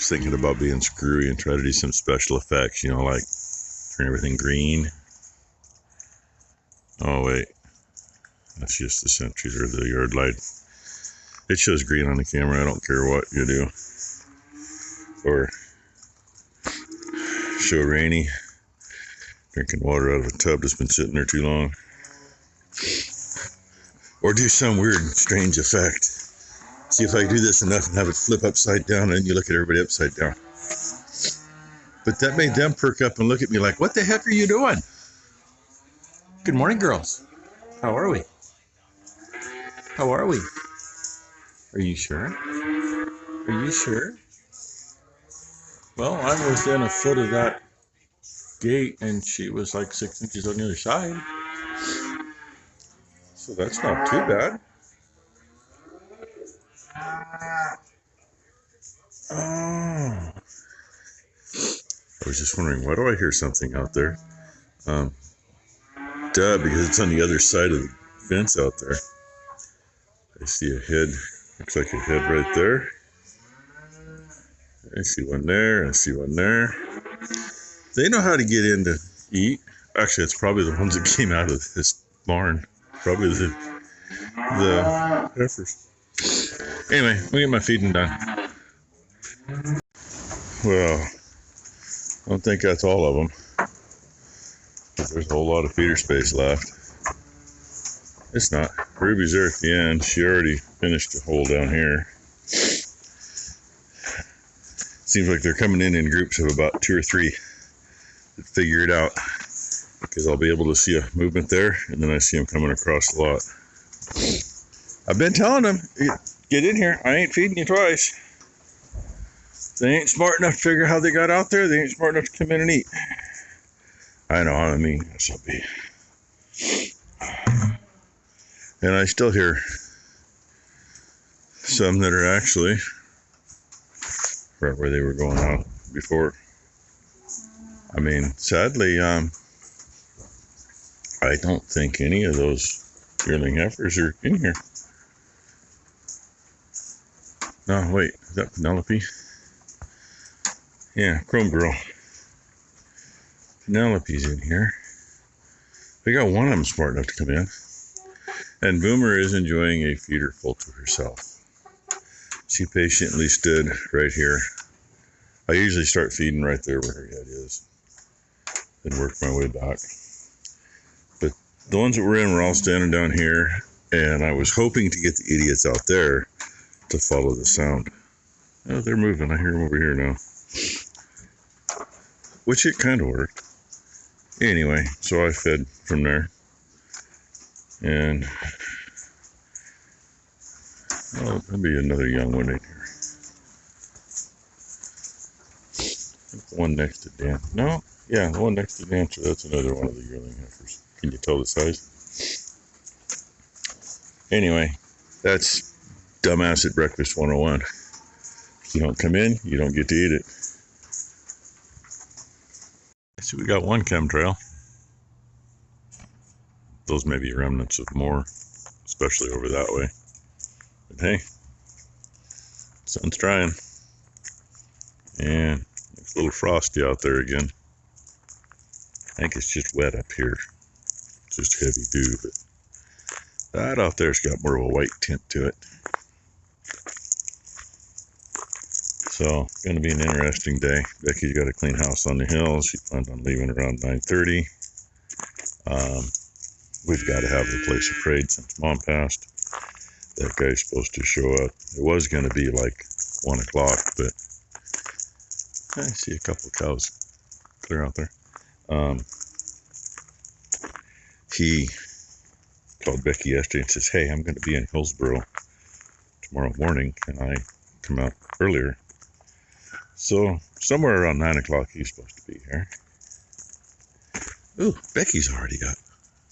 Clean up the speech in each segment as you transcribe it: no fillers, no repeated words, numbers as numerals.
was thinking about being screwy and try to do some special effects, you know, like turn everything green. Oh wait, that's just the sentries or the yard light. It shows green on the camera, I don't care what you do. Or show rainy, drinking water out of a tub that's been sitting there too long. Or do some weird, strange effect. See if I do this enough and have it flip upside down and you look at everybody upside down. But that made them perk up and look at me like, what the heck are you doing? Good morning, girls. How are we? How are we? Are you sure? Are you sure? Well, I'm within a foot of that gate and she was like 6 inches on the other side. So that's not too bad. Oh. I was just wondering, why do I hear something out there? Because it's on the other side of the fence out there. I see a head. Looks like a head right there. I see one there. I see one there. They know how to get in to eat. Actually, it's probably the ones that came out of this barn. Probably the heifers. Anyway, we get my feeding done. Well, I don't think that's all of them. There's a whole lot of feeder space left. It's not. Ruby's there at the end. She already finished the hole down here. Seems like they're coming in groups of about 2 or 3 that figure it out. Because I'll be able to see a movement there, and then I see them coming across the lot. I've been telling them, get in here. I ain't feeding you twice. They ain't smart enough to figure how they got out there. They ain't smart enough to come in and eat. I know how mean this will be. And I still hear some that are actually right where they were going out before. I mean, sadly, I don't think any of those yearling heifers are in here. No, wait, is that Penelope? Yeah, Chrome Girl. Penelope's in here. We got one of them smart enough to come in. And Boomer is enjoying a feeder full to herself. She patiently stood right here. I usually start feeding right there where her head is. Then work my way back. But the ones that were in were all standing down here. And I was hoping to get the idiots out there to follow the sound. Oh, they're moving. I hear them over here now. Which it kind of worked. Anyway, so I fed from there. And oh, there'll be another young one in here. The one next to Dan. No, yeah, the one next to Dancer. That's another one of the yearling heifers. Can you tell the size? Anyway, that's Dumbass at Breakfast 101. If you don't come in, you don't get to eat it. So we got one chemtrail. Those may be remnants of more, especially over that way. But hey, sun's trying. And it's a little frosty out there again. I think it's just wet up here. Just heavy dew, but that out there's got more of a white tint to it. So, going to be an interesting day. Becky's got a clean house on the hill. She planned on leaving around 9:30. We've got to have the place appraised since Mom passed. That guy's supposed to show up. It was going to be like 1 o'clock, but I see a couple of cows clear out there. He called Becky yesterday and says, hey, I'm going to be in Hillsboro tomorrow morning. Can I come out earlier? So somewhere around 9 o'clock he's supposed to be here. Ooh, Becky's already up.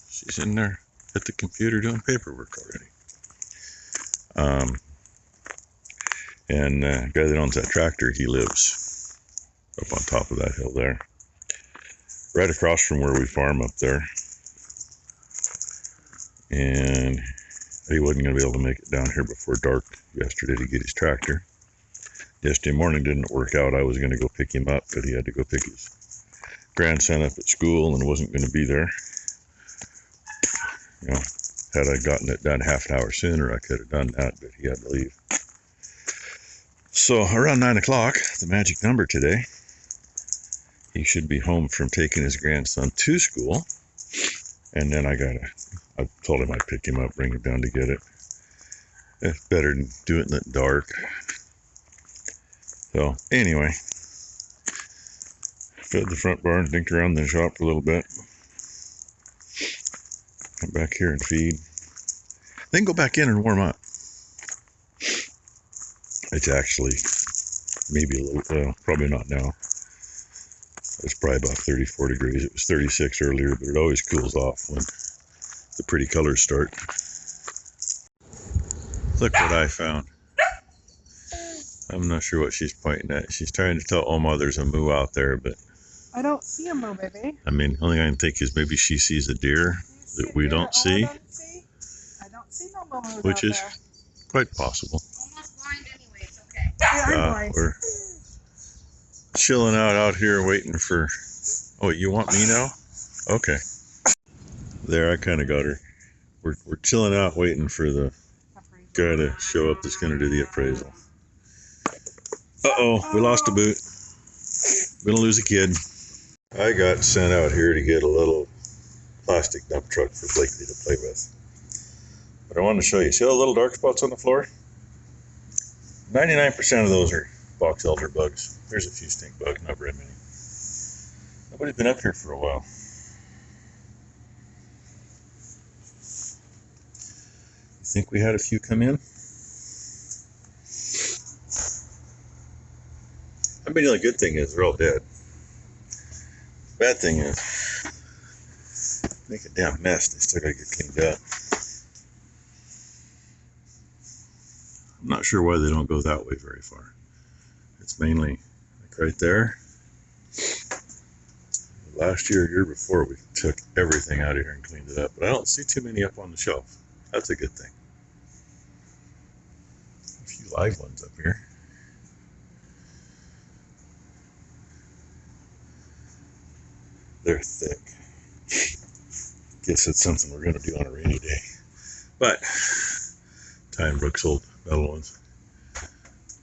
She's in there at the computer doing paperwork already. And the guy that owns that tractor, he lives up on top of that hill there. Right across from where we farm up there. And he wasn't going to be able to make it down here before dark yesterday to get his tractor. Yesterday morning didn't work out. I was going to go pick him up, but he had to go pick his grandson up at school and wasn't going to be there. You know, had I gotten it done half an hour sooner, I could have done that, but he had to leave. So around 9 o'clock, the magic number today, he should be home from taking his grandson to school. And then I told him I'd pick him up, bring him down to get it. It's better than do it in the dark. So anyway, fed the front barn, dinked around the shop for a little bit. Come back here and feed. Then go back in and warm up. It's actually maybe a little, well, probably not now. It's probably about 34 degrees. It was 36 earlier, but it always cools off when the pretty colors start. Look what I found. I'm not sure what she's pointing at. She's trying to tell Oma there's a moo out there, but I don't see a moo, baby. I mean, the only thing I can think is maybe she sees a deer that we don't see. I don't see no moo, which is quite possible. Almost blind anyway, it's okay. Yeah, I'm blind. We're chilling out here waiting for... Oh, you want me now? Okay. There, I kind of got her. We're chilling out waiting for the guy to show up that's going to do the appraisal. Uh-oh, we lost a boot. We're going to lose a kid. I got sent out here to get a little plastic dump truck for Blakely to play with. But I wanted to show you. See all the little dark spots on the floor? 99% of those are box elder bugs. There's a few stink bugs, not very many. Nobody's been up here for a while. You think we had a few come in? I mean, the only good thing is they're all dead. Bad thing is, make a damn mess. They still gotta get cleaned up. I'm not sure why they don't go that way very far. It's mainly like right there. Last year, year before, we took everything out of here and cleaned it up. But I don't see too many up on the shelf. That's a good thing. A few live ones up here. They're thick. Guess it's something we're going to do on a rainy day. But, Ty and Brooks' old metal ones.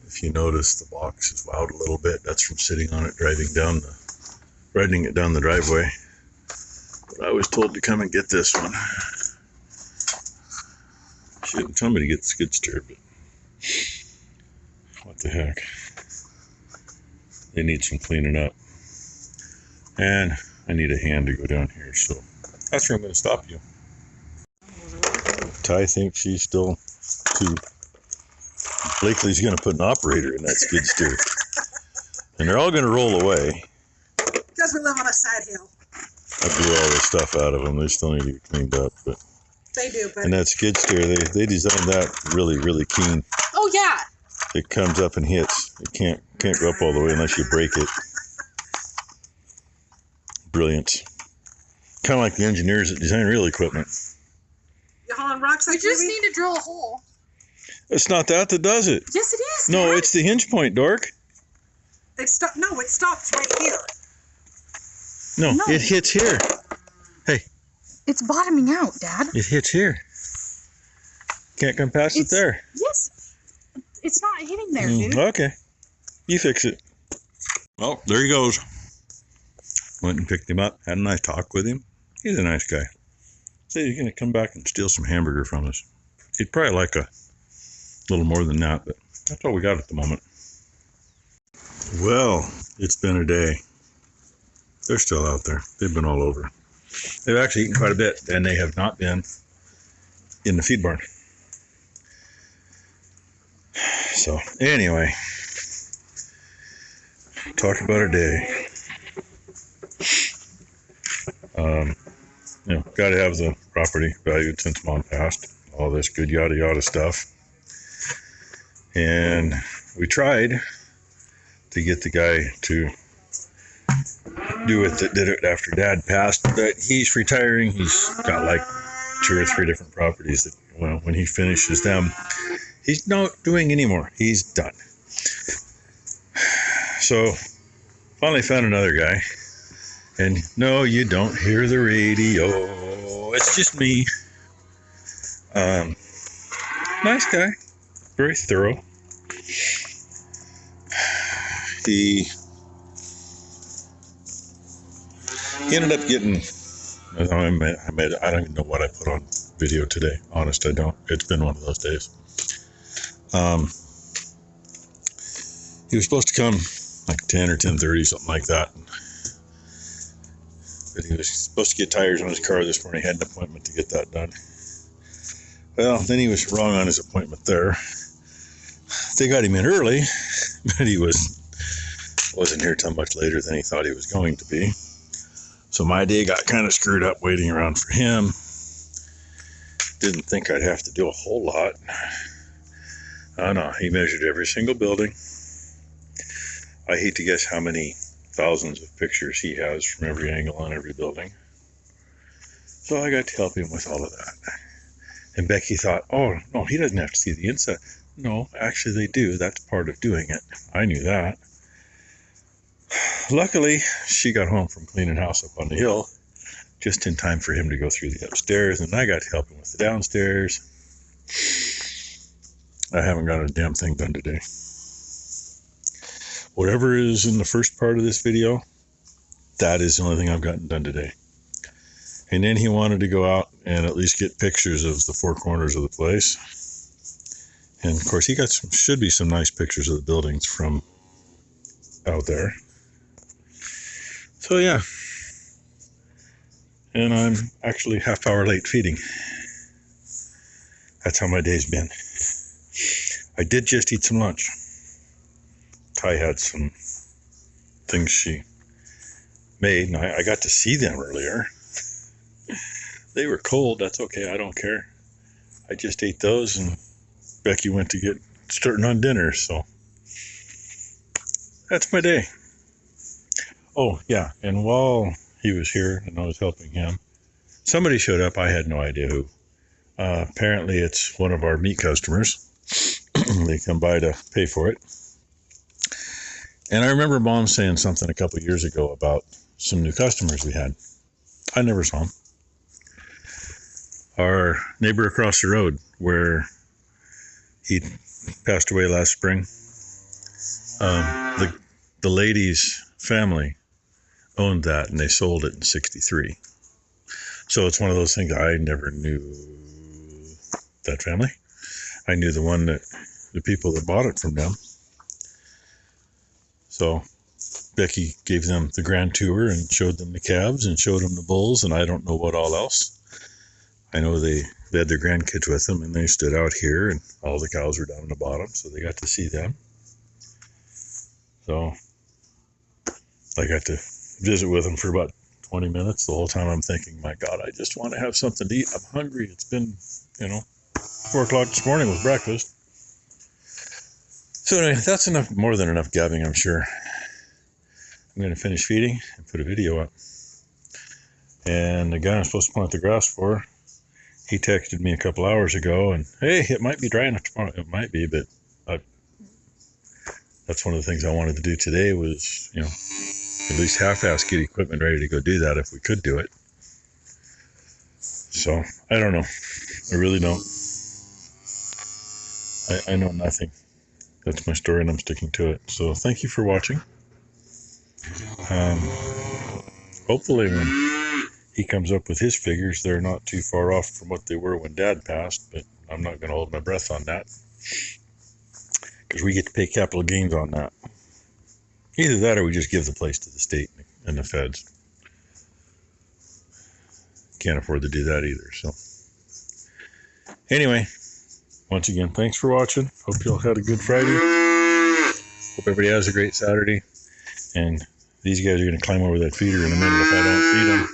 If you notice, the box is wowed a little bit. That's from sitting on it, riding it down the driveway. But I was told to come and get this one. She didn't tell me to get the skid steer, but what the heck. They need some cleaning up. And I need a hand to go down here, so that's where I'm going to stop you. Ty thinks she's still too... Blakely's going to put an operator in that skid steer. And they're all going to roll away. Because we live on a side hill. I blew all the stuff out of them. They still need to get cleaned up. But They do, but... And that skid steer, they designed that really, really keen. Oh, yeah. It comes up and hits. It can't go up all the way unless you break it. Brilliant. Kind of like the engineers that design real equipment. You hauling rocks? We Like just baby? need to drill a hole. It's not that does it. Yes, it is. No, Dad. it's the hinge point, Dork. It stops right here. No, No. it hits here. Hey, It's bottoming out, Dad. it hits here. Can't come past it there. Yes. It's not hitting there, dude. Okay. You fix it. Well, there he goes. Went and picked him up. Had a nice talk with him. He's a nice guy. Said he's going to come back and steal some hamburger from us. He'd probably like a little more than that, but that's all we got at the moment. Well, it's been a day. They're still out there. They've been all over. They've actually eaten quite a bit, and they have not been in the feed barn. So, anyway, talk about our day. Got to have the property valued since Mom passed. All this good yada yada stuff. And we tried to get the guy to do it that did it after Dad passed, but he's retiring. He's got like 2 or 3 different properties that, well, when he finishes them, he's not doing anymore. He's done. So finally found another guy. And no, you don't hear the radio. It's just me. Nice guy. Very thorough. He ended up getting, I don't even know what I put on video today. Honest, I don't. It's been one of those days. He was supposed to come like 10 or 10:30, something like that. But he was supposed to get tires on his car this morning. He had an appointment to get that done. Well, then he was wrong on his appointment there. They got him in early, but he wasn't here till much later than he thought he was going to be. So my day got kind of screwed up waiting around for him. Didn't think I'd have to do a whole lot. Oh no, he measured every single building. I hate to guess how many thousands of pictures he has from every angle on every building. So I got to help him with all of that. And Becky thought, oh, no, he doesn't have to see the inside. No, actually they do. That's part of doing it. I knew that. Luckily, she got home from cleaning house up on the hill just in time for him to go through the upstairs, and I got to help him with the downstairs. I haven't got a damn thing done today. Whatever is in the first part of this video, that is the only thing I've gotten done today. And then he wanted to go out and at least get pictures of the four corners of the place. And of course, he got should be some nice pictures of the buildings from out there. So yeah. And I'm actually half hour late feeding. That's how my day's been. I did just eat some lunch. Ty had some things she made, and I got to see them earlier. They were cold. That's okay. I don't care. I just ate those, and Becky went to get starting on dinner, so that's my day. Oh, yeah, and while he was here and I was helping him, somebody showed up. I had no idea who. Apparently, it's one of our meat customers. They come by to pay for it. And I remember Mom saying something a couple of years ago about some new customers we had. I never saw them. Our neighbor across the road, where he passed away last spring, the lady's family owned that, and they sold it in '63. So it's one of those things. I never knew that family. I knew the people that bought it from them. So Becky gave them the grand tour and showed them the calves and showed them the bulls, and I don't know what all else. I know they had their grandkids with them, and they stood out here, and all the cows were down in the bottom, so they got to see them. So I got to visit with them for about 20 minutes. The whole time I'm thinking, my God, I just want to have something to eat. I'm hungry. It's been, 4 o'clock this morning with breakfast. So anyway, that's enough, more than enough gabbing, I'm sure. I'm going to finish feeding and put a video up. And the guy I'm supposed to plant the grass for, he texted me a couple hours ago, and hey, it might be dry enough tomorrow. It might be, but that's one of the things I wanted to do today was, at least half-ass get equipment ready to go do that if we could do it. So, I don't know. I really don't. I know nothing. That's my story, and I'm sticking to it. So, thank you for watching. Hopefully when he comes up with his figures, they're not too far off from what they were when Dad passed, but I'm not going to hold my breath on that, because we get to pay capital gains on that. Either that or we just give the place to the state and the feds. Can't afford to do that either. So anyway, once again, thanks for watching. Hope you all had a good Friday. Hope everybody has a great Saturday. And these guys are going to climb over that feeder in a minute if I don't feed them.